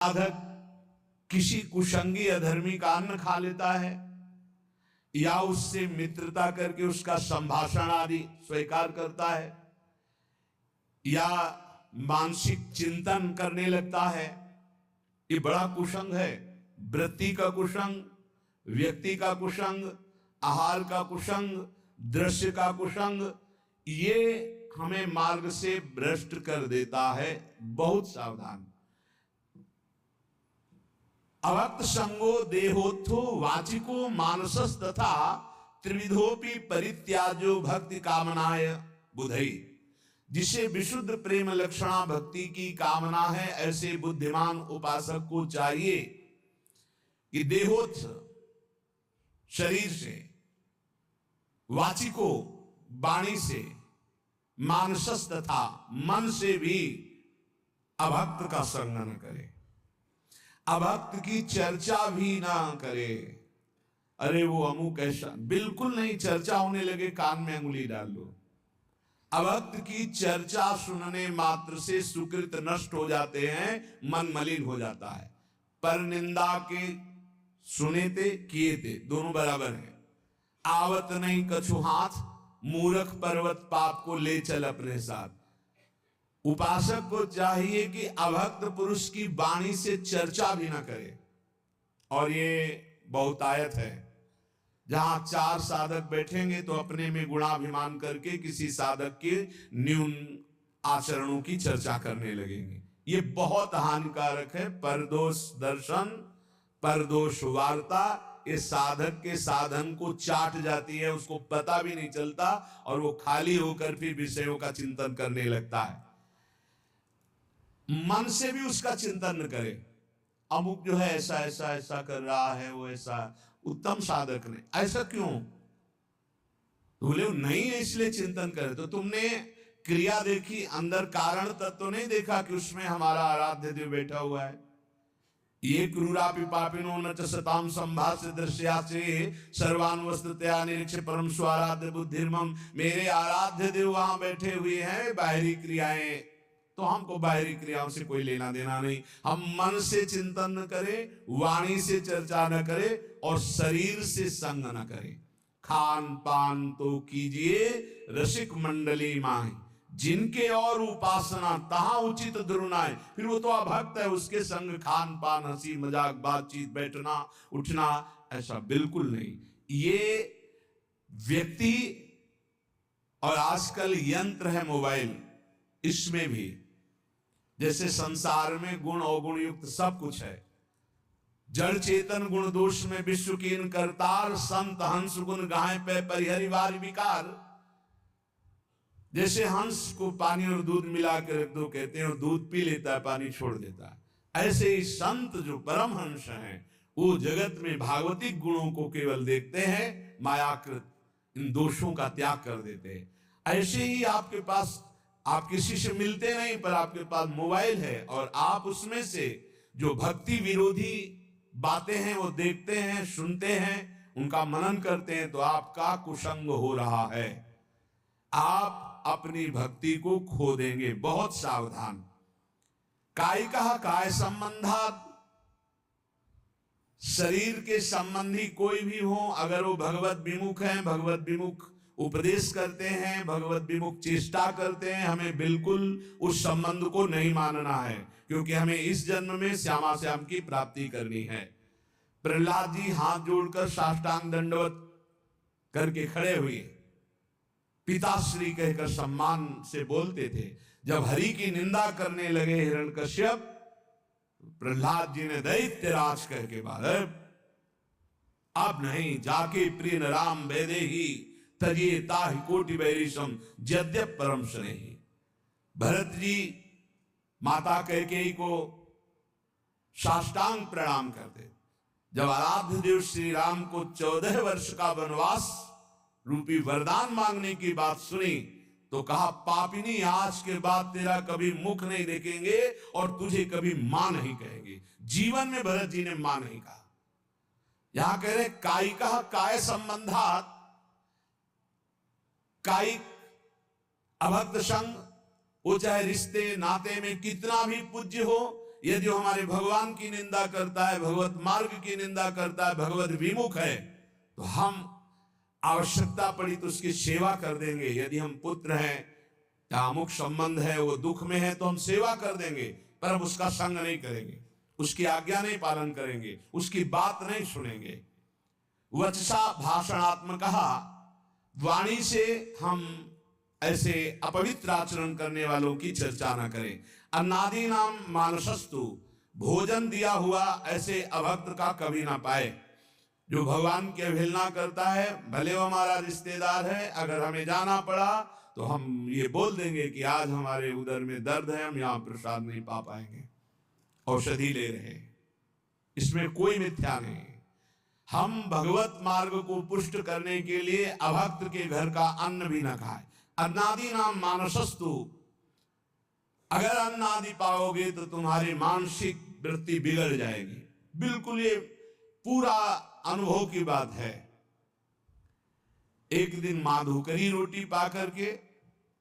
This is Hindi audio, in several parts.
साधक किसी कुसंगी अधर्मी का अन्न खा लेता है या उससे मित्रता करके उसका संभाषण आदि स्वीकार करता है या मानसिक चिंतन करने लगता है, ये बड़ा कुसंग है। वृत्ति का कुसंग, व्यक्ति का कुसंग, आहार का कुसंग, दृश्य का कुसंग, ये हमें मार्ग से भ्रष्ट कर देता है। बहुत सावधान। अभक्त संगो देहोत्थो वाचिको मानसस तथा त्रिविधोपि परित्याजो भक्ति कामनाय बुधई। जिसे विशुद्ध प्रेम लक्षणा भक्ति की कामना है, ऐसे बुद्धिमान उपासक को चाहिए कि देहोत्थ शरीर से, वाचिको वाणी से, मानसस तथा मन से भी अभक्त का संग न करे, अभक्त की चर्चा भी ना करे। अरे वो अमुक ऐसा, बिल्कुल नहीं। चर्चा होने लगे कान में अंगुली डाल लो। अभक्त की चर्चा सुनने मात्र से सुकृत नष्ट हो जाते हैं, मन मलिन हो जाता है। पर निंदा के सुने थे किए थे, दोनों बराबर हैं। आवत नहीं कछु हाथ, मूर्ख पर्वत पाप को ले चल अपने साथ। उपासक को चाहिए कि अभक्त पुरुष की वाणी से चर्चा भी ना करे। और ये बहुतायत है। जहां चार साधक बैठेंगे तो अपने में गुणाभिमान करके किसी साधक के न्यून आचरणों की चर्चा करने लगेंगे। ये बहुत हानिकारक है। परदोष दर्शन, परदोष वार्ता, ये साधक के साधन को चाट जाती है, उसको पता भी नहीं चलता और वो खाली होकर फिर विषयों का चिंतन करने लगता है। मन से भी उसका चिंतन न करे। अमुक जो है ऐसा ऐसा ऐसा कर रहा है, वो ऐसा, उत्तम साधक ने ऐसा क्यों बोले, नहीं है इसलिए चिंतन करे। तो तुमने क्रिया देखी, अंदर कारण तत्व तो नहीं देखा कि उसमें हमारा आराध्य देव बैठा हुआ है। ये क्रूरापि पापिनो न च सताम संभाष्य दृश्या से सर्वान वस्तुतया निरीक्ष परम स्वाराध्य बुद्धिर्मम। मेरे आराध्य देव वहां बैठे हुए हैं। बाहरी क्रियाएं तो हमको बाहरी क्रियाओं से कोई लेना देना नहीं। हम मन से चिंतन न करें, वाणी से चर्चा न करें और शरीर से संग न करें। खान पान तो कीजिए रसिक मंडली माही, जिनके और उपासना तहां उचित दुर्नाय। फिर वो तो अभक्त है, उसके संग खान पान, हंसी मजाक, बातचीत, बैठना उठना, ऐसा बिल्कुल नहीं। ये व्यक्ति, और आजकल यंत्र है मोबाइल, इसमें भी जैसे संसार में गुण अवगुण युक्त सब कुछ है। जड़ चेतन गुण दोष में विश्व कीन करतार, संत हंस गुण गाय पे परिहरिवार विकार। जैसे हंस को पानी और दूध मिला के रख दो, कहते हैं दूध पी लेता है, पानी छोड़ देता है। ऐसे ही संत जो परम हंस हैं, वो जगत में भागवतिक गुणों को केवल देखते हैं, मायाकृत इन दोषों का त्याग कर देते हैं। ऐसे ही आपके पास, आप किसी से मिलते नहीं पर आपके पास मोबाइल है और आप उसमें से जो भक्ति विरोधी बातें हैं वो देखते हैं, सुनते हैं, उनका मनन करते हैं, तो आपका कुसंग हो रहा है। आप अपनी भक्ति को खो देंगे। बहुत सावधान। कायिका काय संबंधात, शरीर के संबंधी कोई भी हो, अगर वो भगवत विमुख है, भगवत विमुख उपदेश करते हैं, भगवत विमुख चेष्टा करते हैं, हमें बिल्कुल उस संबंध को नहीं मानना है, क्योंकि हमें इस जन्म में श्यामा श्याम की प्राप्ति करनी है। प्रहलाद जी हाथ जोड़कर साष्टांग दंडवत करके खड़े हुए, पिताश्री कहकर सम्मान से बोलते थे। जब हरि की निंदा करने लगे हिरण्यकश्यप, प्रहलाद जी ने दैत्यराज कह के बाद, अब नहीं, जाके प्रिय राम वेदे ही तजिए ताहि कोटि बैरिशम जद्यप परम स्नेही। भरत जी माता कैकेयी को साष्टांग प्रणाम करते। जब आराध्य देव श्री राम को 14 वर्ष का वनवास रूपी वरदान मांगने की बात सुनी तो कहा, पापिनी आज के बाद तेरा कभी मुख नहीं देखेंगे और तुझे कभी मां नहीं कहेंगे। जीवन में भरत जी ने मां नहीं कहा। यहां कह रहे कायिका काय संबंधात, कायिक अभक्त संग, वो चाहे रिश्ते नाते में कितना भी पूज्य हो, यदि वो हमारे भगवान की निंदा करता है, भगवत मार्ग की निंदा करता है, भगवत विमुख है, तो हम आवश्यकता पड़ी तो उसकी सेवा कर देंगे। यदि हम पुत्र हैं, कामुक संबंध है, वो दुख में है, तो हम सेवा कर देंगे, पर हम उसका संग नहीं करेंगे, उसकी आज्ञा नहीं पालन करेंगे, उसकी बात नहीं सुनेंगे। वचसा भाषणात्मक, वाणी से हम ऐसे अपवित्र आचरण करने वालों की चर्चा न करें। अन्नादि नाम मानसस्तु, भोजन दिया हुआ ऐसे अभक्त का कभी ना पाए। जो भगवान की अवहेलना करता है, भले वो हमारा रिश्तेदार है, अगर हमें जाना पड़ा तो हम ये बोल देंगे कि आज हमारे उदर में दर्द है, हम यहाँ प्रसाद नहीं पा पाएंगे, औषधि ले रहे हैं, इसमें कोई मिथ्या नहीं। हम भगवत मार्ग को पुष्ट करने के लिए अभक्त के घर का अन्न भी न खाए। अन्नादि नाम मानसस्तु, अगर अन्न आदि पाओगे तो तुम्हारी मानसिक वृत्ति बिगड़ जाएगी। बिल्कुल ये पूरा अनुभव की बात है। एक दिन माधुकरी रोटी पा करके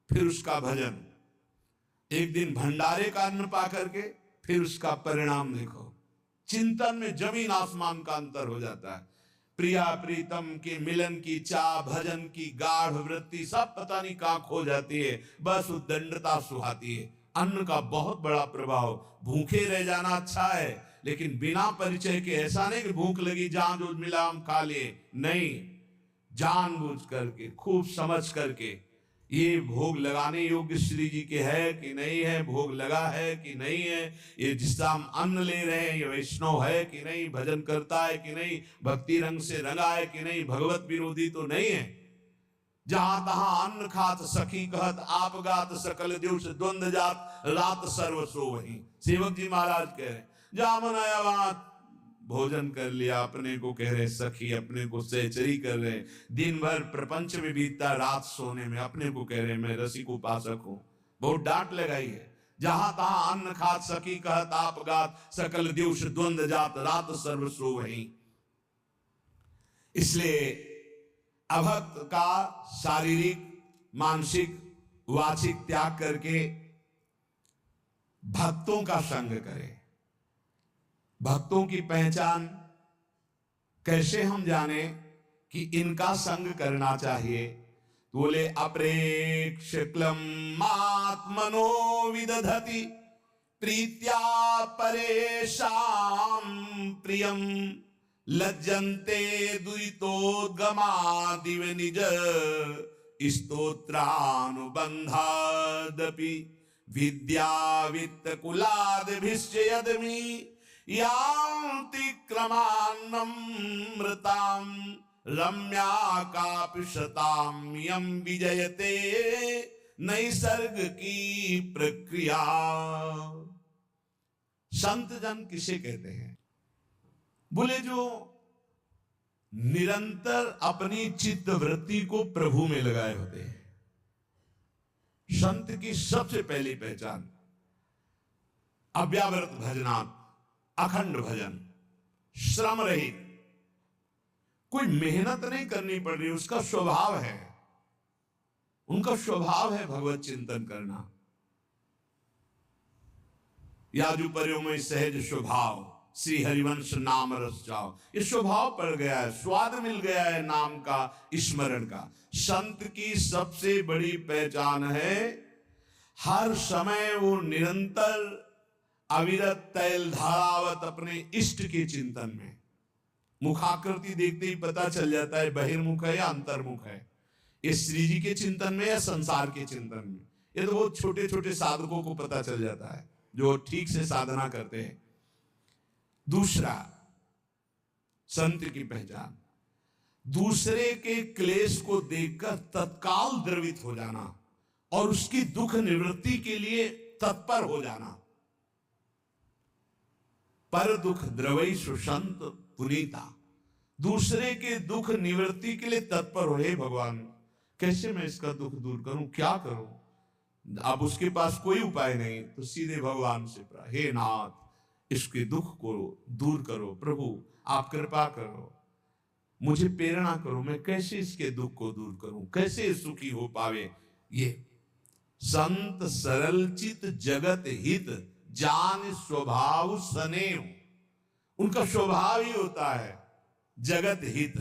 फिर उसका भजन, एक दिन भंडारे का अन्न पा करके फिर उसका परिणाम देखो, चिंतन में जमीन आसमान का अंतर हो जाता है। प्रिया प्रीतम के मिलन की चाह, भजन की गाढ़ वृत्ति सब पता नहीं कहां खो जाती है, बस उद्दंडता सुहाती है। अन्न का बहुत बड़ा प्रभाव। भूखे रह जाना अच्छा है, लेकिन बिना परिचय के ऐसा नहीं कि भूख लगी जहां जो मिला हम खा लिए, नहीं, जानबूझ करके खूब समझ करके ये भोग लगाने योग्य श्री जी के है कि नहीं है, भोग लगा है कि नहीं है, ये जिसका हम अन्न ले रहे हैं ये वैष्णव है कि नहीं, भजन करता है कि नहीं, भक्ति रंग से रंगा है कि नहीं, भगवत विरोधी तो नहीं है। जहां तहां अन्न खात सखी कहत, आप गात सकल दिवस द्वंद जात, रात सर्वसो वही। सेवक जी महाराज कह रहे, जहां मन आया वहां भोजन कर लिया, अपने को कह रहे सखी, अपने को सहचरी कर रहे, दिन भर प्रपंच में बीतता, रात सोने में अपने को कह रहे मैं रसिक उपासक हूं। बहुत डांट लगाई है। जहां तहां अन्न खात सखी कहत, आप गात सकल दिवस द्वंद जात, रात सर्वसो वही। इसलिए अभक्त का शारीरिक, मानसिक, वाचिक त्याग करके भक्तों का संग करें। भक्तों की पहचान कैसे हम जाने कि इनका संग करना चाहिए? तो बोले अप्रेक्ष क्लम आत्मनो विदधति प्रीत्या परेशाम प्रियम, लज्जन्ते दुरितोद्गमादिव निज स्तोत्रानुबंधादपि, विद्या वित्त कुलादिभिश्च यदमि यान्ति क्रमान्नमृतां, रम्या कापि शतां यं विजयते नैसर्ग की प्रक्रिया। संत जन किसे कहते हैं? बोले जो निरंतर अपनी चित्त वृत्ति को प्रभु में लगाए होते हैं। संत की सबसे पहली पहचान अव्यावृत भजनात्, अखंड भजन, श्रम रहित, कोई मेहनत नहीं करनी पड़ रही, उसका स्वभाव है, उनका स्वभाव है भगवत चिंतन करना। याजुपर्यो में सहज स्वभाव, श्री हरिवंश नाम रस जाओ, ये स्वभाव पड़ गया है, स्वाद मिल गया है नाम का, स्मरण का। संत की सबसे बड़ी पहचान है हर समय वो निरंतर अविरत तैल धारावत अपने इष्ट के चिंतन में। मुखाकृति देखते ही पता चल जाता है बहिर्मुख है या अंतर्मुख है, ये श्री जी के चिंतन में या संसार के चिंतन में। ये तो बहुत छोटे छोटे साधकों को पता चल जाता है जो ठीक से साधना करते हैं। दूसरा, संत की पहचान दूसरे के क्लेश को देखकर तत्काल द्रवित हो जाना और उसकी दुख निवृत्ति के लिए तत्पर हो जाना। पर दुख द्रवई सुसंत पुनीता, दूसरे के दुख निवृत्ति के लिए तत्पर हो। हे भगवान, कैसे मैं इसका दुख दूर करूं, क्या करूं? अब उसके पास कोई उपाय नहीं तो सीधे भगवान से प्रार्थना, हे नाथ इसके दुख को दूर करो, प्रभु आप कृपा करो, मुझे प्रेरणा करो, मैं कैसे इसके दुख को दूर करूं, कैसे सुखी हो पावे। ये संत सरल चित जगत हित जान स्वभाव सनेव। उनका स्वभाव ही होता है जगत हित,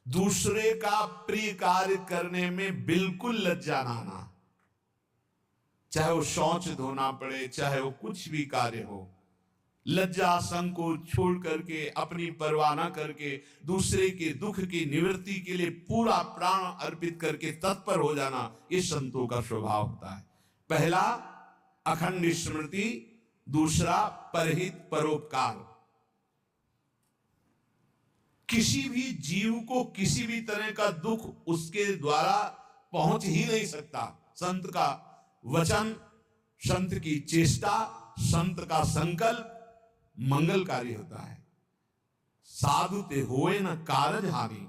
दूसरे का प्रिय कार्य करने में बिल्कुल लज्जा ना आना, चाहे वो शौच धोना पड़े, चाहे वो कुछ भी कार्य हो। लज्जा संकोच छोड़ करके, अपनी परवाह न करके, दूसरे के दुख की निवृत्ति के लिए पूरा प्राण अर्पित करके तत्पर हो जाना, ये संतों का स्वभाव होता है। पहला अखंड स्मृति, दूसरा परहित परोपकार। किसी भी जीव को किसी भी तरह का दुख उसके द्वारा पहुंच ही नहीं सकता। संत का वचन, संत की चेष्टा, संत का संकल्प मंगलकारी होता है। साधु ते होए न कारज हानि।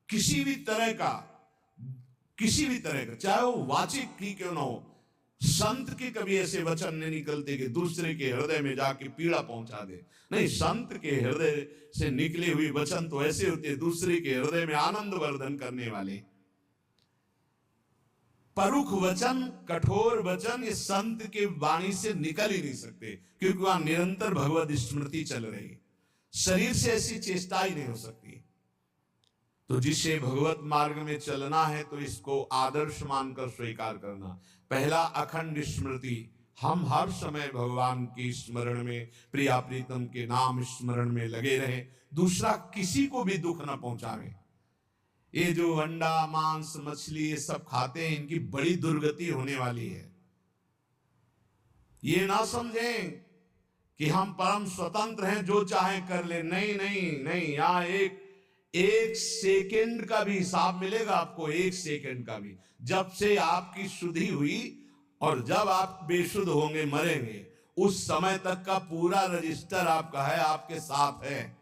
किसी भी तरह का चाहे वो वाचिक ही क्यों ना हो, संत के कभी ऐसे वचन नहीं निकलते कि दूसरे के हृदय में जाके पीड़ा पहुंचा दे। नहीं, संत के हृदय से निकले हुए वचन तो ऐसे होते हैं दूसरे के हृदय में आनंद वर्धन करने वाले। परुख वचन, कठोर वचन, ये संत के वाणी से निकल ही नहीं सकते, क्योंकि वहां निरंतर भगवत स्मृति चल रही। शरीर से ऐसी चेष्टा ही नहीं हो सकती। तो जिसे भगवत मार्ग में चलना है तो इसको आदर्श मानकर स्वीकार करना। पहला अखंड स्मृति, हम हर समय भगवान की स्मरण में, प्रिया प्रीतम के नाम स्मरण में लगे रहें। दूसरा, किसी को भी दुख न पहुंचावे। ये जो अंडा, मांस, मछली ये सब खाते हैं, इनकी बड़ी दुर्गति होने वाली है। ये ना समझें कि हम परम स्वतंत्र हैं, जो चाहे कर ले। नहीं नहीं नहीं, यहां एक सेकंड का भी हिसाब मिलेगा आपको, एक सेकंड का भी। जब से आपकी शुद्धि हुई और जब आप बेशुद्ध होंगे, मरेंगे, उस समय तक का पूरा रजिस्टर आपका है, आपके साथ है।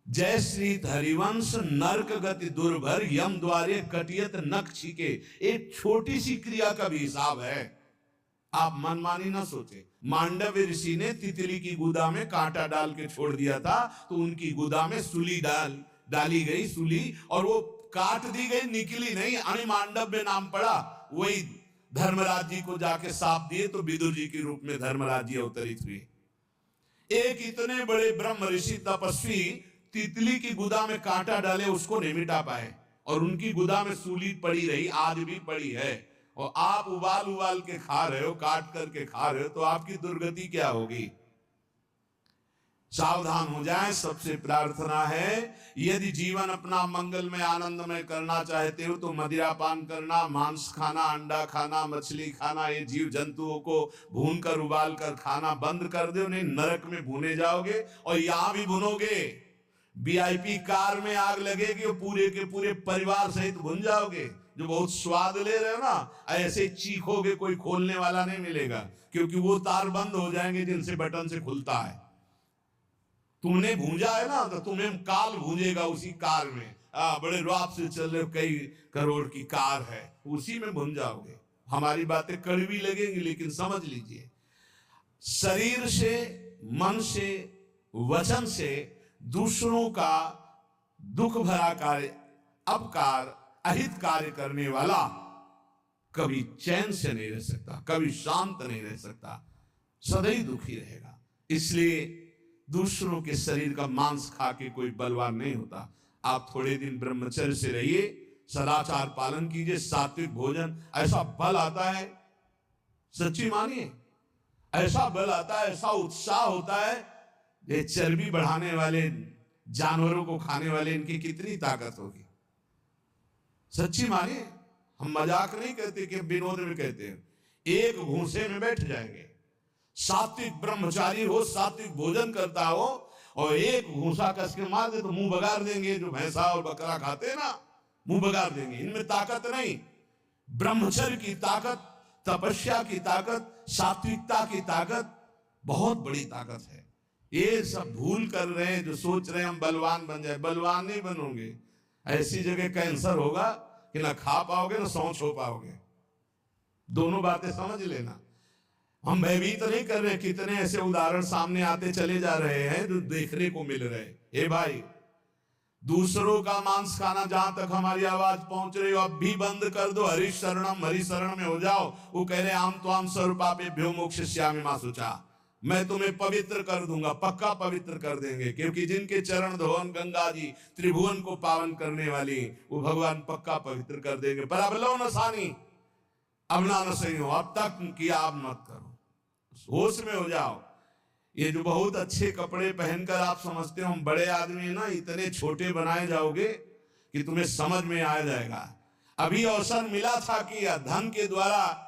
जय श्री हरिवंश नरक गति दुर्भर, यम द्वारे कटियत नख छिके। एक छोटी सी क्रिया का भी हिसाब है। आप मनमानी ना सोचे। मांडव्य ऋषि ने तितली की गुदा में कांटा डाल के छोड़ दिया था, तो उनकी गुदा में सूली डाली गई, सूली, और वो काट दी गई, निकली नहीं। अणिमांडव्य नाम पड़ा। वही धर्मराज जी को जाके साप दिए तो विदुर जी के रूप में धर्मराज जी अवतरित हुए। एक इतने बड़े ब्रह्म ऋषि तपस्वी तितली की गुदा में कांटा डाले, उसको नहीं मिटा पाए, और उनकी गुदा में सूली पड़ी रही, आज भी पड़ी है। और आप उबाल के खा रहे हो, काट करके खा रहे हो, तो आपकी दुर्गति क्या होगी? सावधान हो जाएं। सबसे प्रार्थना है, यदि जीवन अपना मंगल में आनंदमय करना चाहते हो तो मदिरा पान करना, मांस खाना, अंडा खाना, मछली खाना, ये जीव जंतुओं को भून कर उबाल कर खाना बंद कर दो। नहीं, नरक में भुने जाओगे, और यहां भी भुनोगे। वीआईपी कार में आग लगेगी और पूरे के पूरे परिवार सहित भुन जाओगे। जो बहुत स्वाद ले रहे हो ना, ऐसे चीखोगे, कोई खोलने वाला नहीं मिलेगा, क्योंकि वो तार बंद हो जाएंगे जिनसे बटन से खुलता है। तुमने भूंजा है ना, तो तुम्हें काल भूंजेगा उसी कार में। बड़े रौब से चल रहे, कई करोड़ की कार है, उसी में भून जाओगे। हमारी बातें कड़वी लगेंगी, लेकिन समझ लीजिए, शरीर से, मन से, वचन से दूसरों का दुख भरा कार्य, अपकार, अहित कार्य करने वाला कभी चैन से नहीं रह सकता, कभी शांत नहीं रह सकता, सदैव दुखी रहेगा। इसलिए दूसरों के शरीर का मांस खा के कोई बलवान नहीं होता। आप थोड़े दिन ब्रह्मचर्य से रहिए, सदाचार पालन कीजिए, सात्विक भोजन, ऐसा बल आता है, सच्ची मानिए, ऐसा बल आता है, ऐसा उत्साह होता है। ये चर्बी बढ़ाने वाले जानवरों को खाने वाले, इनकी कितनी ताकत होगी, सच्ची मानिए। हम मजाक नहीं कहते कि विनोद में कहते हैं। एक भूसे में बैठ जाएंगे, सात्विक ब्रह्मचारी हो, सात्विक भोजन करता हो, और एक भूसा कस के मार दे तो मुंह बगाड़ देंगे। जो भैंसा और बकरा खाते हैं ना, मुंह बगाड़ देंगे। इनमें ताकत नहीं, ब्रह्मचर्य की ताकत, तपस्या की ताकत, सात्विकता की ताकत, बहुत बड़ी ताकत है। ये सब भूल कर रहे हैं जो सोच रहे हैं हम बलवान बन जाए। बलवान नहीं बनोगे, ऐसी जगह कैंसर होगा कि ना खा पाओगे ना सौंच हो पाओगे। दोनों बातें समझ लेना। हम भयभीत नहीं कर रहे, कितने ऐसे उदाहरण सामने आते चले जा रहे हैं जो देखने को मिल रहे। हे भाई, दूसरों का मांस खाना, जहां तक हमारी आवाज पहुंच रही हो अब भी बंद कर दो। हरि शरण में हो जाओ। वो कह रहे आम तो आम स्वरूपापेभ्यो मोक्षयिष्यामि मा शुचा, मैं तुम्हें पवित्र कर दूंगा, पक्का पवित्र कर देंगे, क्योंकि जिनके चरण धोवन गंगा जी त्रिभुवन को पावन करने वाली, वो भगवान पक्का पवित्र कर देंगे। पर अब लो नसानी, अब ना नसई हो, अब तक किया अब मत करो, होश में हो जाओ। ये जो बहुत अच्छे कपड़े पहनकर आप समझते हो हम बड़े आदमी ना, इतने छोटे बनाए जाओगे कि तुम्हें समझ में आ जाएगा। अभी अवसर मिला था कि धन के द्वारा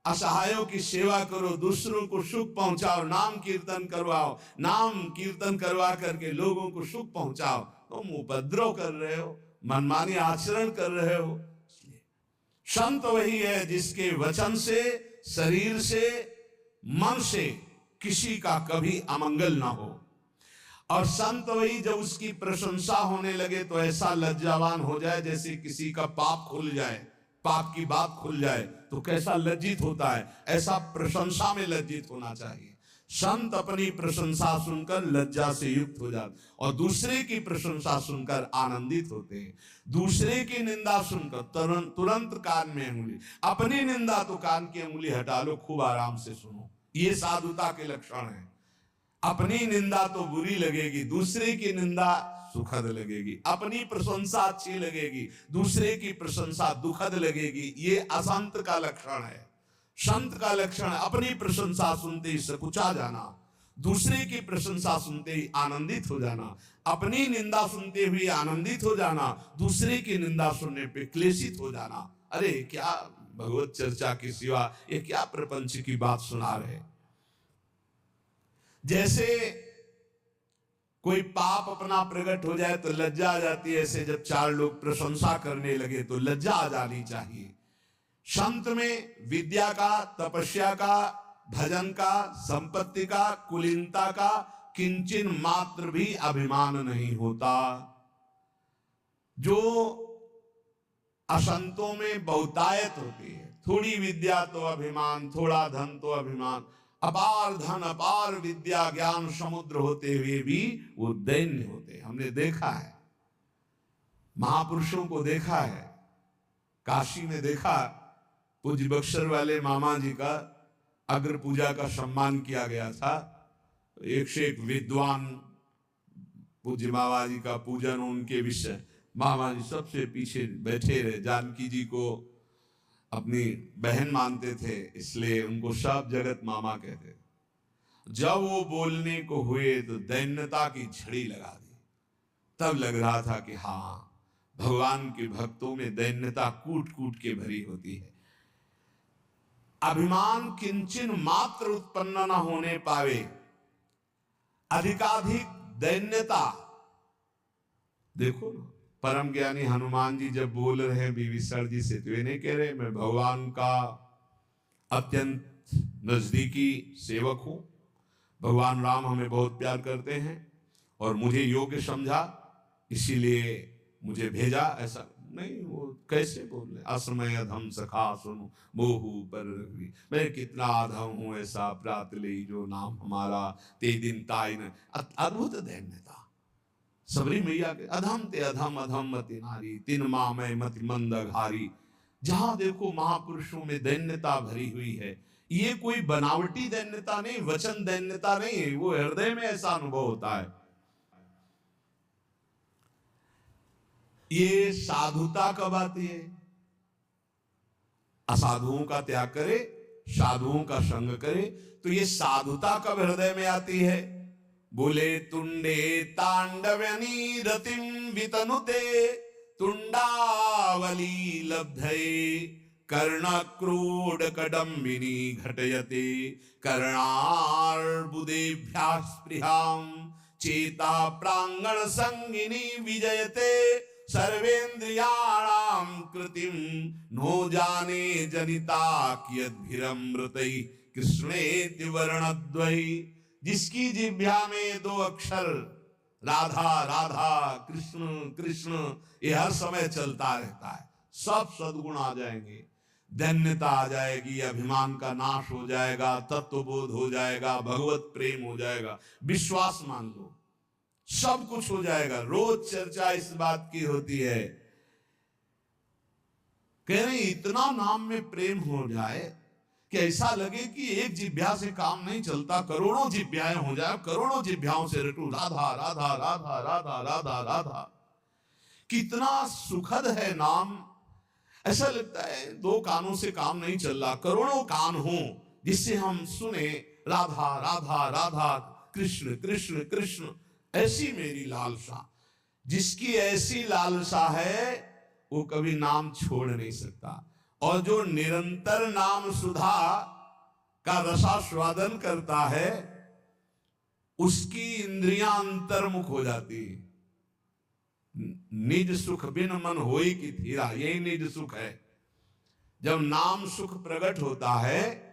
असहायों की सेवा करो, दूसरों को सुख पहुंचाओ, नाम कीर्तन करवाओ, नाम कीर्तन करवा करके लोगों को सुख पहुंचाओ। तुम उपद्रव कर रहे हो, मनमानी आचरण कर रहे हो। संत वही है जिसके वचन से, शरीर से, मन से किसी का कभी अमंगल ना हो। और संत वही जब उसकी प्रशंसा होने लगे तो ऐसा लज्जावान हो जाए जैसे किसी का पाप खुल जाए, पाप की बात खुल जाए तो कैसा लज्जित होता है, ऐसा प्रशंसा में लज्जित होना चाहिए। संत अपनी प्रशंसा सुनकर लज्जा से युक्त हो जाते और दूसरे की प्रशंसा सुनकर आनंदित होते हैं। दूसरे की निंदा सुनकर तुरंत कान में अंगुली, अपनी निंदा तो कान की अंगुली हटा लो, खूब आराम से सुनो। ये साधुता के लक्षण है। अपनी निंदा तो बुरी लगेगी, दूसरे की निंदा सुखद लगेगी। अपनी प्रशंसा अच्छी लगेगी, दूसरे की प्रशंसा दुखद लगेगी। ये असंत का लक्षण है। संत का लक्षण अपनी प्रशंसा सुनते ही सकुचा जाना, दूसरे की प्रशंसा सुनते ही आनंदित हो जाना, अपनी निंदा सुनते हुए आनंदित हो जाना, दूसरे की निंदा सुनने पे क्लेशित हो जाना। अरे क्या भगवत चर्चा के सिवा ये क्या प्रपंच की बात सुना रहे। जैसे कोई पाप अपना प्रकट हो जाए तो लज्जा आ जाती है, ऐसे जब चार लोग प्रशंसा करने लगे तो लज्जा आ जानी चाहिए। संत में विद्या का, तपस्या का, भजन का, संपत्ति का, कुलीनता का किंचन मात्र भी अभिमान नहीं होता। जो असंतों में बहुतायत होती है, थोड़ी विद्या तो अभिमान, थोड़ा धन तो अभिमान, अपार धन अपार विद्या ज्ञान समुद्र होते हुए भी वो दैन्य होते। हमने देखा है, महापुरुषों को देखा है, काशी में देखा, पूज्य बक्सर वाले मामा जी का अग्र पूजा का सम्मान किया गया था। एक से एक विद्वान पूज्य मामा जी का पूजन, उनके विषय मामा जी सबसे पीछे बैठे रहे। जानकी जी को अपनी बहन मानते थे, इसलिए उनको सब जगत मामा कहते। जब वो बोलने को हुए तो दैन्यता की झड़ी लगा दी। तब लग रहा था कि हाँ, भगवान के भक्तों में दैन्यता कूट कूट के भरी होती है। अभिमान किंचन मात्र उत्पन्न न होने पावे, अधिकाधिक दैन्यता। देखो परम ज्ञानी हनुमान जी जब बोल रहे हैं विभीषण जी से, तो ये नहीं कह रहे मैं भगवान का अत्यंत नजदीकी सेवक हूं, भगवान राम हमें बहुत प्यार करते हैं और मुझे योग्य समझा इसीलिए मुझे भेजा, ऐसा नहीं। वो कैसे बोल रहे, असमय अधम सखा सुनो मोहू पर, मैं कितना अधम हूं ऐसा प्रात ले जो नाम हमारा, ते दिन ताई न। अद्भुत दैन्यता। सबरी मैया के अधम ते अधम अधम मति नारी, तिन माँ मैं मति मंद घारी। जहां देखो महापुरुषों में दैन्यता भरी हुई है। ये कोई बनावटी दैन्यता नहीं, वचन दैन्यता नहीं है, वो हृदय में ऐसा अनुभव होता है। ये साधुता कब आती है? असाधुओं का त्याग करे, साधुओं का संग करे, तो ये साधुता कब हृदय में आती है? बोले तुंडे तांडव्यनी रतिम वितनुते, तुंडावली लब्धये कर्ण क्रोड कडम्बिनी घटयते, कर्णार्बुदेभ्यास्पृहां चेता प्रांगण संगिनी विजयते, सर्वेन्द्रियाणां कृतिम नो जाने जनिता कियद्भिरमृतै कृष्णेति वर्णद्वै। जिसकी जिह्वा में दो अक्षर राधा राधा कृष्ण कृष्ण ये हर समय चलता रहता है, सब सद्गुण आ जाएंगे, धन्यता आ जाएगी, अभिमान का नाश हो जाएगा, तत्वबोध हो जाएगा, भगवत प्रेम हो जाएगा। विश्वास मान लो, सब कुछ हो जाएगा। रोज चर्चा इस बात की होती है, कह रहे इतना नाम में प्रेम हो जाए कि ऐसा लगे कि एक जिह्वा से काम नहीं चलता, करोड़ों जिह्वाएं हो जाए, करोड़ों जिह्वाओं से रटू राधा राधा राधा राधा राधा राधा। कितना सुखद है नाम। ऐसा लगता है दो कानों से काम नहीं चल रहा, करोड़ों कान हो जिससे हम सुने राधा राधा राधा, कृष्ण कृष्ण कृष्ण। ऐसी मेरी लालसा, जिसकी ऐसी लालसा है वो कभी नाम छोड़ नहीं सकता। और जो निरंतर नाम सुधा का रसास्वादन करता है उसकी इंद्रियां अंतर्मुख हो जाती। निज सुख बिन मन होई की धीरा, यही निज सुख है। जब नाम सुख प्रकट होता है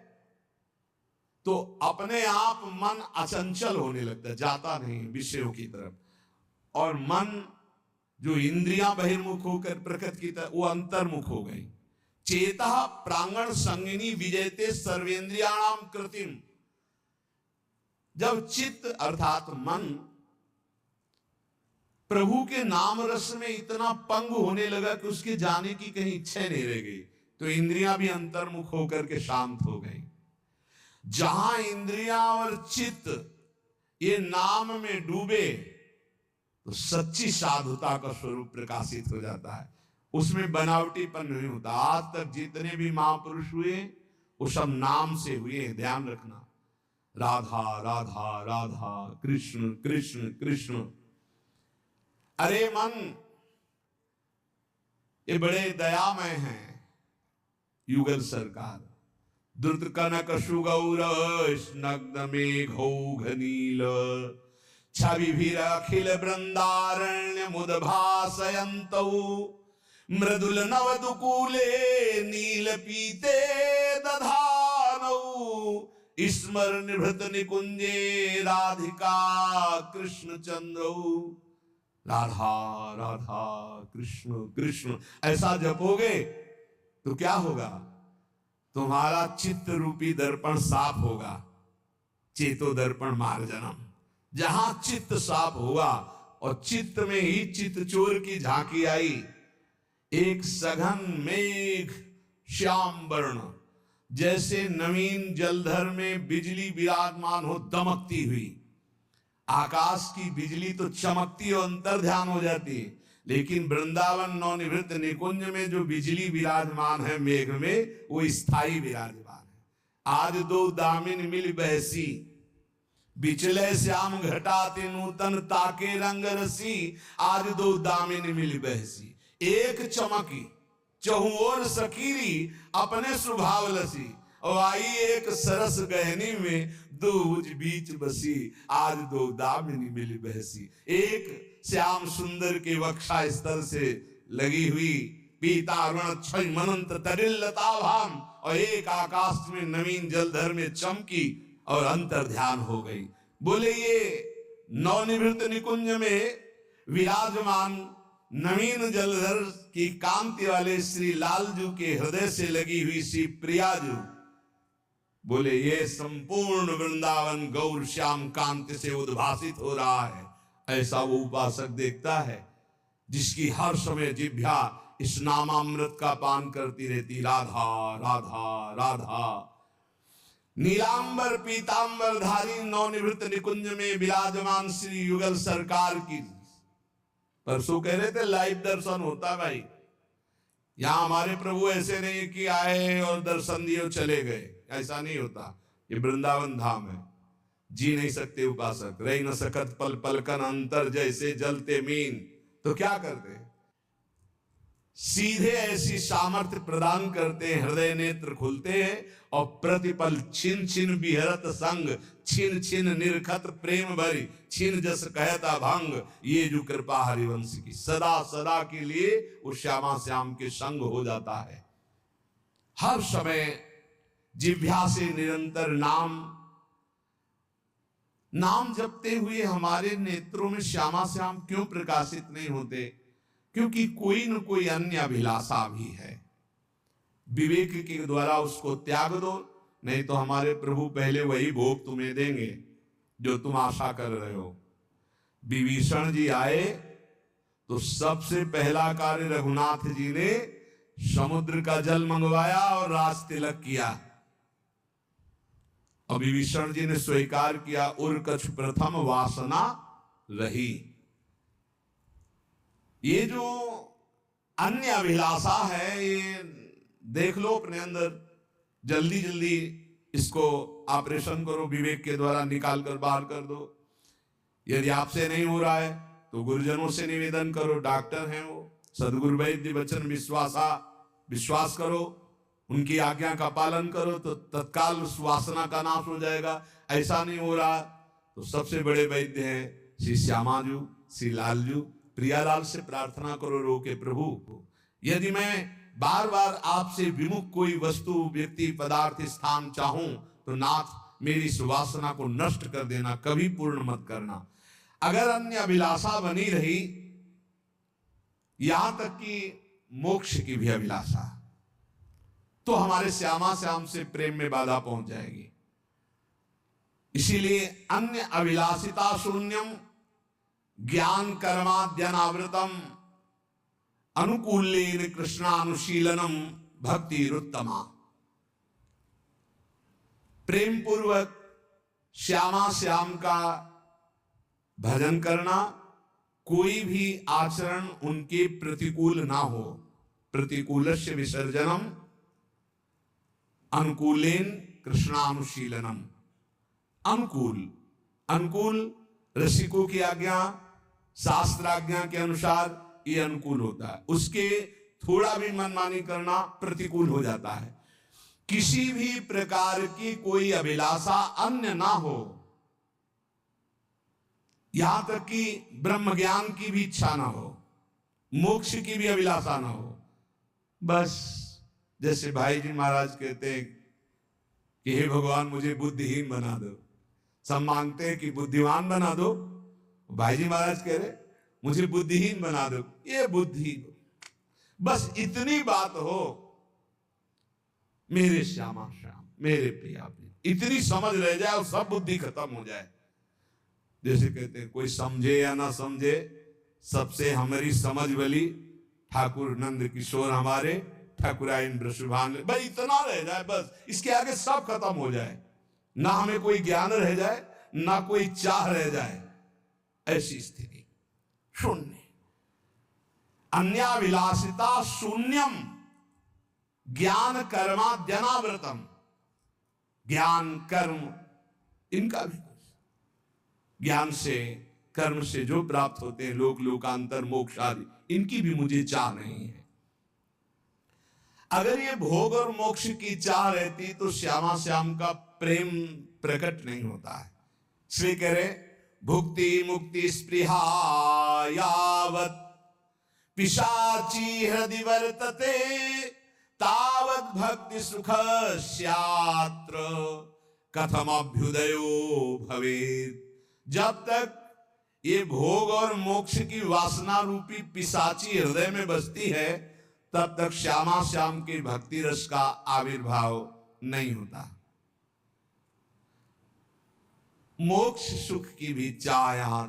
तो अपने आप मन अचंचल होने लगता है, जाता नहीं विषयों की तरफ। और मन जो इंद्रियां बहिर्मुख होकर प्रकृति की तरफ, वो अंतर्मुख हो गई। चेता प्रांगण संगिनी विजयते सर्वेंद्रियाणाम कृतिम। जब चित्त अर्थात मन प्रभु के नाम रस में इतना पंग होने लगा कि उसके जाने की कहीं इच्छा नहीं रह गई, तो इंद्रियां भी अंतर्मुख होकर के शांत हो गई। जहां इंद्रियां और चित्त ये नाम में डूबे तो सच्ची साधुता का स्वरूप प्रकाशित हो जाता है। उसमें बनावटीपन नहीं होता। आज तक जितने भी महापुरुष हुए वो सब नाम से हुए, ध्यान रखना। राधा राधा राधा, कृष्ण कृष्ण कृष्ण। अरे मन, ये बड़े दयामय हैं युगल सरकार। द्रुत कनक सुगौर स्नग्न मेघौघ नील, छविभिर अखिल वृंदारण्य मुद भासयन्तौ, मृदुल नवदुकूले नील पीते दधानौ, स्मर निभृत निकुंजे राधिका कृष्ण चंद्रौ। राधा राधा कृष्ण कृष्ण ऐसा जपोगे तो क्या होगा? तुम्हारा चित्त रूपी दर्पण साफ होगा। चेतो दर्पण मार्जनम। जहां चित्त साफ हुआ और चित्त में ही चित्त चोर की झांकी आई, एक सघन मेघ श्याम वर्ण, जैसे नवीन जलधर में बिजली विराजमान हो दमकती हुई। आकाश की बिजली तो चमकती और अंतर ध्यान हो जाती है, लेकिन वृंदावन नवनिवृत्त निकुंज में जो बिजली विराजमान है मेघ में, वो स्थायी विराजमान है। आज दो दामिन मिल बहसी, बिचले श्याम घटाते नूतन ताके रंग रसी। आज दो दामिन मिल बहसी, एक चमकी चहु ओर सकीरी, अपने स्वभाव लसी। और आई एक सरस गहनी में, दूज बीच बसी। आज दो दामिनी मिली बहसी। एक श्याम सुंदर के वक्षा स्थल से लगी हुई पीतारुण क्षय मनंत तरिल्लता भाम, और एक आकाश में नवीन जलधर में चमकी और अंतर ध्यान हो गई। बोले ये नवनिवृत्त निकुंज में विराजमान नवीन जलधर की कांति वाले श्री लालजू के हृदय से लगी हुई श्री प्रियाजू, बोले ये संपूर्ण वृंदावन गौर श्याम कांति से उद्भासित हो रहा है। ऐसा वो उपासक देखता है जिसकी हर समय जिह्वा इस नामामृत का पान करती रहती। राधा राधा राधा। नीलांबर पीतांबर धारी नवनिवृत्त निकुंज में विराजमान श्री युगल सरकार की, परसों कह रहे थे लाइव दर्शन होता भाई। यहां हमारे प्रभु ऐसे नहीं कि आए और दर्शन दिए चले गए, ऐसा नहीं होता। ये वृंदावन धाम है, जी नहीं सकते उपासक। रही न सकत पल पलकन अंतर, जैसे जलते मीन। तो क्या करते? सीधे ऐसी सामर्थ्य प्रदान करते हैं, हृदय नेत्र खुलते हैं और प्रतिपल छिन छिन बिहरत संग, छिन छिन निरखत प्रेम भरी, छिन जस कहता भंग। ये जो कृपा हरिवंश की, सदा सदा के लिए वो श्यामा श्याम के संग हो जाता है। हर समय जिह्वा से निरंतर नाम जपते हुए हमारे नेत्रों में श्यामा श्याम क्यों प्रकाशित नहीं होते? क्योंकि कोई न कोई अन्य अभिलाषा भी है। विवेक के द्वारा उसको त्याग दो, नहीं तो हमारे प्रभु पहले वही भोग तुम्हें देंगे जो तुम आशा कर रहे हो। विभीषण जी आए तो सबसे पहला कार्य रघुनाथ जी ने समुद्र का जल मंगवाया और राज तिलक किया। और विभीषण जी ने स्वीकार किया, उर्कछ प्रथम वासना रही। ये जो अन्य अभिलाषा है, ये देख लो अपने अंदर, जल्दी जल्दी इसको ऑपरेशन करो, विवेक के द्वारा निकाल कर बाहर कर दो। यदि आपसे नहीं हो रहा है तो गुरुजनों से निवेदन करो, डॉक्टर हैं वो, सदगुरु वैद्य वचन विश्वास करो, उनकी आज्ञा का पालन करो तो तत्काल उस वासना का नाश हो जाएगा। ऐसा नहीं हो रहा तो सबसे बड़े वैद्य हैं श्री श्यामाजू, श्री लालजू, प्रियालाल से प्रार्थना करो, रो के प्रभु यदि मैं बार बार आपसे विमुख कोई वस्तु, व्यक्ति, पदार्थ, स्थान चाहूं तो नाथ मेरी इस वासना को नष्ट कर देना, कभी पूर्ण मत करना। अगर अन्य अभिलाषा बनी रही, यहां तक कि मोक्ष की भी अभिलाषा, तो हमारे श्यामा श्याम से प्रेम में बाधा पहुंच जाएगी। इसीलिए अन्य अभिलाषिता शून्यम ज्ञान कर्माद्यनावृतम अनुकूलेन कृष्णानुशीलनम भक्तिरुत्तमा। प्रेम पूर्वक श्यामा श्याम का भजन करना, कोई भी आचरण उनके प्रतिकूल ना हो। प्रतिकूलस्य विसर्जनम अनुकूलेन कृष्णानुशीलनम। अनुकूल रसिकों की आज्ञा, शास्त्राज्ञा के अनुसार ये अनुकूल होता है, उसके थोड़ा भी मनमानी करना प्रतिकूल हो जाता है। किसी भी प्रकार की कोई अभिलाषा अन्य ना हो, यहां तक कि ब्रह्म ज्ञान की भी इच्छा ना हो, मोक्ष की भी अभिलाषा ना हो। बस जैसे भाई जी महाराज कहते हैं कि हे भगवान मुझे बुद्धिहीन बना दो, सब मांगते हैं कि बुद्धिमान बना दो, भाई जी महाराज कह रहे मुझे बुद्धिहीन बना दो। ये बुद्धि, बस इतनी बात हो, मेरे श्यामा श्याम, मेरे प्रिया प्रिया, इतनी समझ रह जाए और सब बुद्धि खत्म हो जाए। जैसे कहते हैं कोई समझे या ना समझे, सबसे हमारी समझ वाली ठाकुर नंद किशोर हमारे ठाकुराइन ब्रशुभान, भाई इतना रह जाए बस, इसके आगे सब खत्म हो जाए, ना हमें कोई ज्ञान रह जाए, ना कोई चाह रह जाए, ऐसी स्थिति शून्य। अन्याभिलाषिता शून्यम ज्ञान कर्माद्यनावृतम। ज्ञान कर्म इनका भी, ज्ञान से कर्म से जो प्राप्त होते हैं, लोक लोकांतर मोक्ष आदि, इनकी भी मुझे चाह नहीं है। अगर ये भोग और मोक्ष की चाह रहती तो श्यामा श्याम का प्रेम प्रकट नहीं होता है। इसलिए कह रहे भुक्ति मुक्ति स्पृहा यावत् पिशाची हृदि वर्तते तावत् भक्ति सुख स्यात्र कथम अभ्युदयो भवेत्। जब तक ये भोग और मोक्ष की वासना रूपी पिशाची हृदय में बसती है, तब तक श्यामा श्याम के भक्ति रस का आविर्भाव नहीं होता। मोक्ष सुख की भी चाह,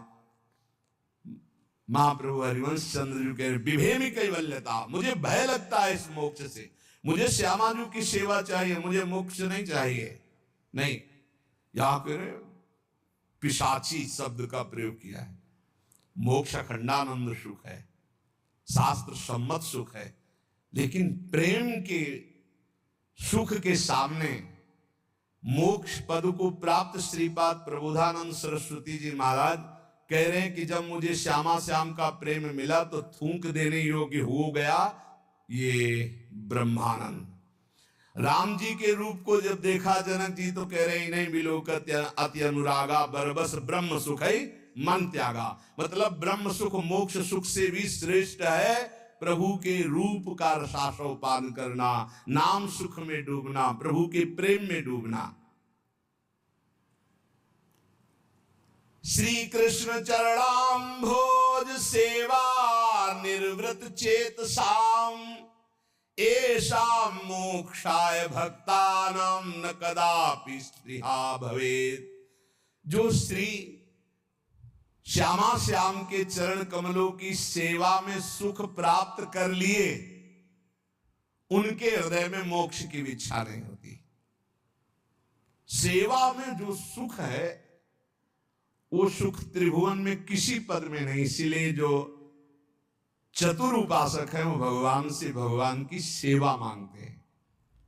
महाप्रभु हरिवंश चंद्र जी कह रहे विभेमी कैवल्यता, मुझे भय लगता है इस मोक्ष से, मुझे श्यामा जी की सेवा चाहिए, मुझे मोक्ष नहीं चाहिए। नहीं, यहां कह पिशाची शब्द का प्रयोग किया है। मोक्ष अखंडानंद सुख है, शास्त्र सम्मत सुख है, लेकिन प्रेम के सुख के सामने मोक्ष पद को प्राप्त श्रीपाद प्रबोधानंद सरस्वती जी महाराज कह रहे हैं कि जब मुझे श्यामा श्याम का प्रेम मिला तो थूक देने योग्य हो गया ये ब्रह्मानंद। राम जी के रूप को जब देखा जनक जी तो कह रहे नहीं बिलोकत अति अनुरागा बरबस ब्रह्म सुख है मन त्यागा। मतलब ब्रह्म सुख मोक्ष सुख से भी श्रेष्ठ है प्रभु के रूप का रसास्वादन करना, नाम सुख में डूबना, प्रभु के प्रेम में डूबना। श्री कृष्ण चरणाम्भोज सेवा निर्वृत चेत साम एषां मोक्षाय भक्तानां न कदापि स्पृहा भवेत्। जो श्री श्यामा श्याम के चरण कमलों की सेवा में सुख प्राप्त कर लिए, उनके हृदय में मोक्ष की इच्छा नहीं होती। सेवा में जो सुख है वो सुख त्रिभुवन में किसी पद में नहीं। इसीलिए जो चतुर उपासक है वो भगवान से भगवान की सेवा मांगते हैं।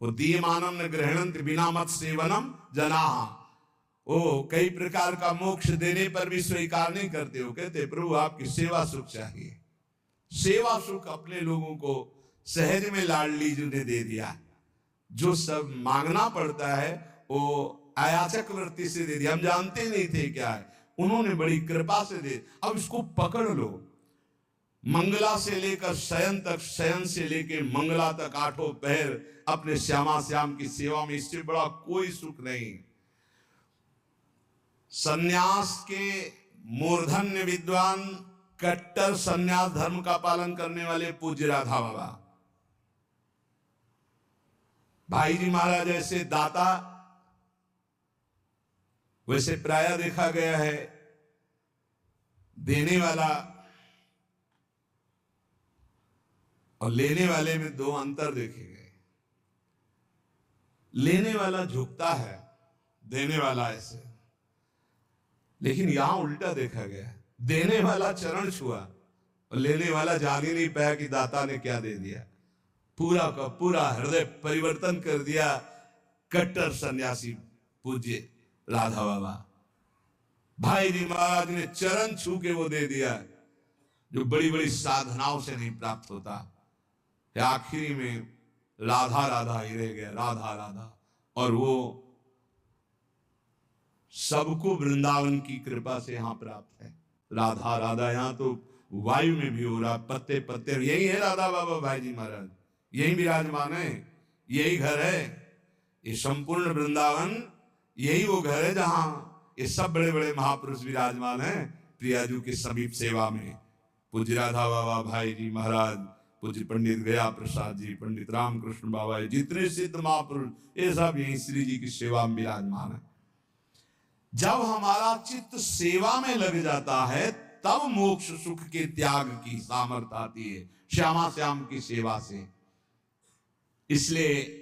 वो दीयमानम न गृहणंत बिना मत सेवनम जनाहा, वो कई प्रकार का मोक्ष देने पर भी स्वीकार नहीं करते हो। कहते प्रभु आपकी सेवा सुख चाहिए। सेवा सुख अपने लोगों को सहज में लाडली जी ने दे दिया। जो सब मांगना पड़ता है वो अयाचक वृत्ति से दे दिया। हम जानते नहीं थे क्या है, उन्होंने बड़ी कृपा से दे। अब इसको पकड़ लो। मंगला से लेकर शयन तक, शयन से लेकर मंगला तक आठों पहर अपने श्यामा श्याम की सेवा में, इससे बड़ा कोई सुख नहीं। सन्यास के मूर्धन्य विद्वान, कट्टर सन्यास धर्म का पालन करने वाले पूज्य राधा बाबा, भाई जी महाराज ऐसे दाता, वैसे प्राय देखा गया है देने वाला और लेने वाले में दो अंतर देखे गए। लेने वाला झुकता है, देने वाला ऐसे। लेकिन यहां उल्टा देखा गया, देने वाला चरण छुआ और लेने वाला जान ही नहीं पाया कि दाता ने क्या दे दिया। पूरा का पूरा हृदय परिवर्तन कर दिया। कट्टर सन्यासी पूज्य राधा बाबा, भाई जी महाराज ने चरण छू के वो दे दिया जो बड़ी बड़ी साधनाओं से नहीं प्राप्त होता। आखिरी में राधा राधा ही रह गया, राधा राधा। और वो सबको वृंदावन की कृपा से यहां प्राप्त है। राधा राधा यहां तो वायु में भी हो रहा, पत्ते पत्ते। यही है राधा बाबा भाई जी महाराज, यही विराजमान है, यही घर है। ये संपूर्ण वृंदावन यही वो घर है जहां ये सब बड़े बड़े महापुरुष विराजमान हैं प्रियाजू के समीप सेवा में। पूज्य राधा बाबा भाई जी महाराज, पूज्य पंडित गया प्रसाद जी, पंडित रामकृष्ण बाबा, जितने सिद्ध महापुरुष ये सब यही श्री जी की सेवा में विराजमान है। जब हमारा चित्त सेवा में लग जाता है तब मोक्ष सुख के त्याग की सामर्थ्य आती है, श्यामा श्याम की सेवा से। इसलिए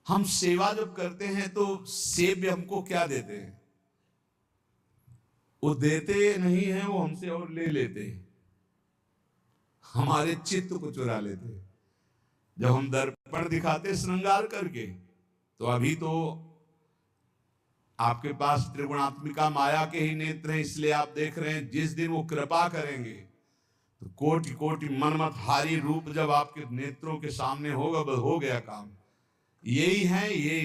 हम सेवा जब करते हैं तो सेव्य हमको क्या देते हैं? वो देते नहीं है, वो हमसे और ले लेते हैं, हमारे चित्त को चुरा लेते हैं। जब हम दर्पण दिखाते श्रृंगार करके, तो अभी तो आपके पास त्रिगुणात्मिका माया के ही नेत्र हैं, इसलिए आप देख रहे हैं। जिस दिन वो कृपा करेंगे तो कोटि कोटि मनमत हारी रूप जब आपके नेत्रों के सामने होगा, बस हो गया काम। यही है, ये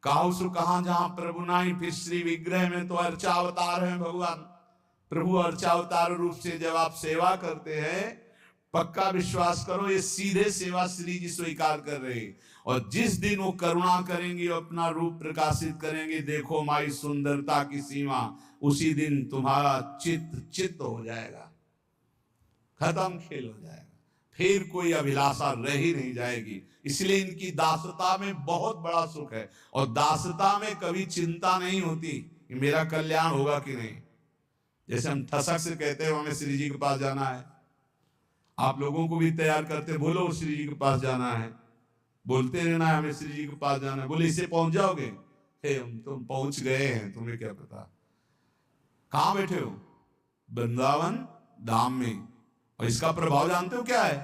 काहुसु कहां जहां प्रभु नाई, फिर श्री विग्रह में तो अर्चावतार है भगवान। प्रभु अर्चावतार रूप से जब आप सेवा करते हैं, पक्का विश्वास करो ये सीधे सेवा श्री जी स्वीकार कर रहे। और जिस दिन वो करुणा करेंगे, अपना रूप प्रकाशित करेंगे, देखो माई सुंदरता की सीमा, उसी दिन तुम्हारा चित्त हो जाएगा, खत्म खेल हो जाएगा, फिर कोई अभिलाषा रह ही नहीं जाएगी। इसलिए इनकी दासता में बहुत बड़ा सुख है। और दासता में कभी चिंता नहीं होती कि मेरा कल्याण होगा कि नहीं। जैसे हम ठसक से कहते हैं हमें श्री जी के पास जाना है, आप लोगों को भी तैयार करते, बोलो श्री जी के पास जाना है, बोलते रहना है हमें श्री जी के पास जाना है। बोले इससे पहुंच जाओगे? हम तुम पहुंच गए हैं, तुम्हें क्या पता। कहां बैठे हो? वृंदावन धाम में। और इसका प्रभाव जानते हो क्या है?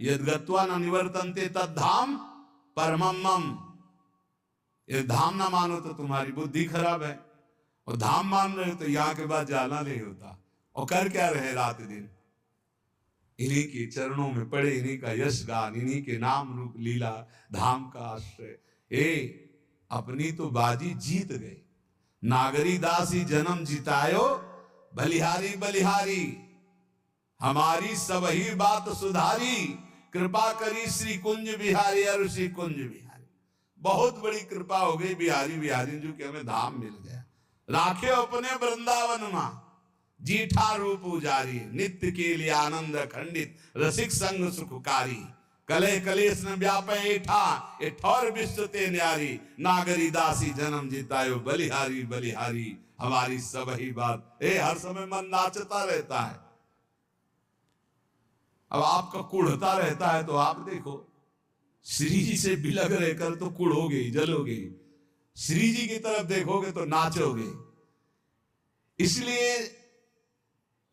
यद गत्वा न निवर्तन्ते तद धाम परमम मम। ये धाम ना मानो तो तुम्हारी बुद्धि खराब है, और धाम मान रहे हो तो यहां के बाद जाना नहीं होता। और कर क्या रहे रात दिन? इन्हीं के चरणों में पड़े, इन्हीं का यश गान, इन्हीं के नाम रूप लीला धाम का आश्रय। अपनी तो बाजी जीत गए। नागरी दासी जन्म जितायो, बलिहारी बलिहारी, हमारी सब ही बात सुधारी, कृपा करी श्री कुंज बिहारी और श्री कुंज बिहारी। बहुत बड़ी कृपा हो गई बिहारी बिहारी जो कि हमें धाम मिल गया। राखे अपने वृंदावन मां जीठा रूप उजारी, नित्य के लिए आनंद खंडित, रसिक संग सुखकारी, कले कलेश न व्यापे ठा ए ठौर विश्व ते न्यारी नागरी दासी जन्म जितायो बलिहारी बलिहारी हमारी सब ही बात। हर समय मन नाचता रहता है। अब आपका कुढ़ता रहता है तो आप देखो, श्री जी से बिलग रहकर तो कुढ़ोगे, जलोगे, श्री जी की तरफ देखोगे तो नाचोगे। इसलिए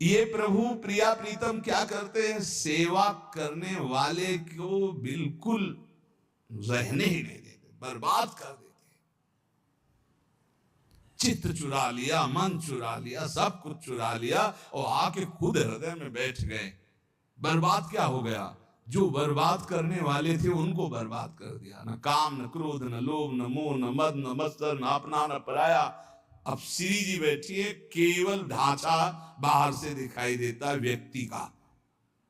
ये प्रभु प्रिया प्रीतम क्या करते हैं, सेवा करने वाले को बिल्कुल रहने ही नहीं देते, बर्बाद कर देते। चित्त चुरा लिया, मन चुरा लिया, सब कुछ चुरा लिया और आके खुद हृदय में बैठ गए। बर्बाद क्या हो गया, जो बर्बाद करने वाले थे उनको बर्बाद कर दिया। न काम, न क्रोध, न लोभ, न मोह, न मद, न मत्सर, न अपना, न पराया। अब श्री जी बैठिए, केवल ढांचा बाहर से दिखाई देता है व्यक्ति का,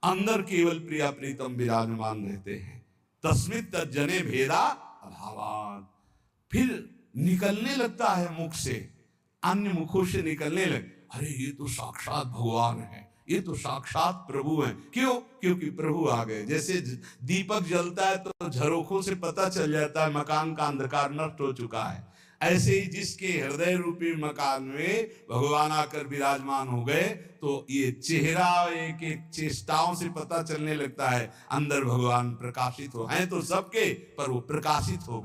अंदर केवल प्रिया प्रीतम विराजमान रहते हैं। तस्मित् तज्जने भेदा अभावात्। फिर निकलने लगता है मुख से, अन्य मुखों से निकलने लगे, अरे ये तो साक्षात भगवान है, ये तो साक्षात प्रभु हैं। क्यों? क्योंकि प्रभु आ गए। जैसे दीपक जलता है तो झरोखों से पता चल जाता है मकान का अंधकार नष्ट हो चुका है, ऐसे ही जिसके हृदय रूपी मकान में भगवान आकर विराजमान हो गए तो ये चेहरा एक एक चेष्टाओं से पता चलने लगता है अंदर भगवान प्रकाशित हो हैं तो सबके, पर वो प्रकाशित हो गए।